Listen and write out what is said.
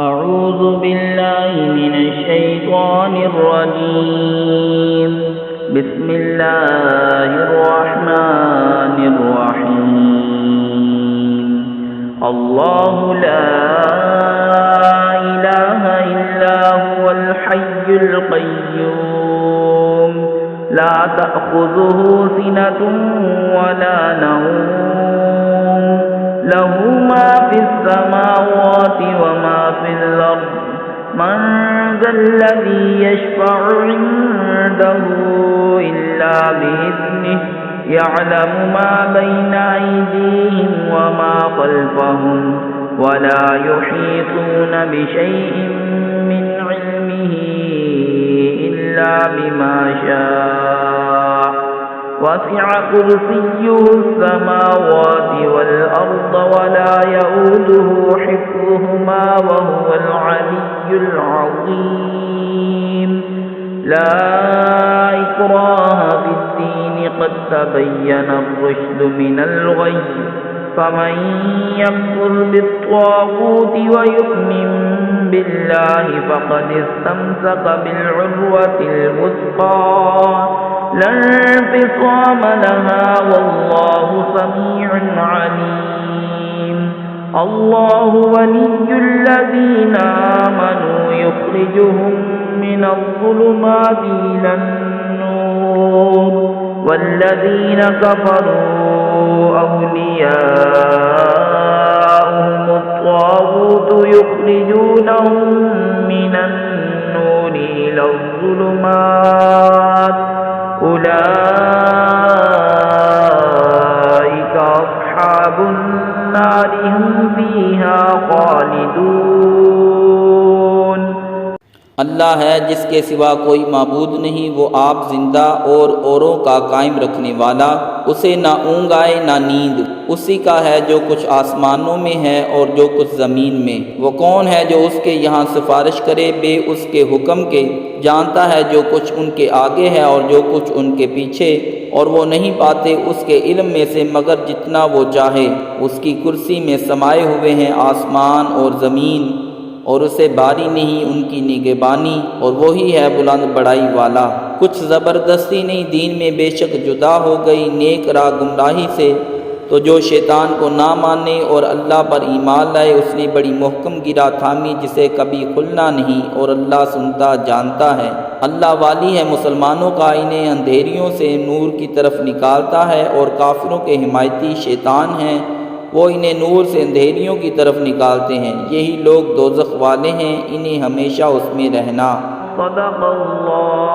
أعوذ بالله من الشيطان الرجيم. بسم الله الرحمن الرحيم. الله لا إله إلا هو الحي القيوم لا تأخذه سنة ولا نوم له ما في السماوات وما في الأرض من ذا الذي يشفع عنده إلا بإذنه يعلم ما بين أيديهم وما خلفهم ولا يحيطون بشيء من علمه إلا بما شاء وسع كرسيه السماوات والأرض ولا يؤوده حفظهما وهو العلي العظيم. لا إكراه في الدين قد تبين الرشد من الغي فمن يكفر بالطاغوت ويؤمن بالله فقد استمسك بالعروة الوثقى لا انفصام لها والله سميع عليم. الله ولي الذين آمنوا يخرجهم من الظلمات إلى النور والذين كفروا أولياءهم الطاغوت يخرجونهم من النور إلى الظلمات أولئك أصحاب النار هم فيها خالدون. اللہ ہے جس کے سوا کوئی معبود نہیں، وہ آپ زندہ اور اوروں کا قائم رکھنے والا، اسے نہ اونگ آئے نہ نیند، اسی کا ہے جو کچھ آسمانوں میں ہے اور جو کچھ زمین میں۔ وہ کون ہے جو اس کے یہاں سفارش کرے بے اس کے حکم کے؟ جانتا ہے جو کچھ ان کے آگے ہے اور جو کچھ ان کے پیچھے، اور وہ نہیں پاتے اس کے علم میں سے مگر جتنا وہ چاہے۔ اس کی کرسی میں سمائے ہوئے ہیں آسمان اور زمین، اور اسے باری نہیں ان کی نگہبانی، اور وہی ہے بلند بڑائی والا۔ کچھ زبردستی نہیں دین میں بے شک جدا ہو گئی نیک راہ گمراہی سے، تو جو شیطان کو نہ مانے اور اللہ پر ایمان لائے اس نے بڑی محکم گرا تھامی جسے کبھی کھلنا نہیں، اور اللہ سنتا جانتا ہے۔ اللہ والی ہے مسلمانوں کا، انہیں اندھیریوں سے نور کی طرف نکالتا ہے، اور کافروں کے حمایتی شیطان ہیں، وہ انہیں نور سے اندھیریوں کی طرف نکالتے ہیں۔ یہی لوگ دوزخ والے ہیں، انہیں ہمیشہ اس میں رہنا۔ صدق اللہ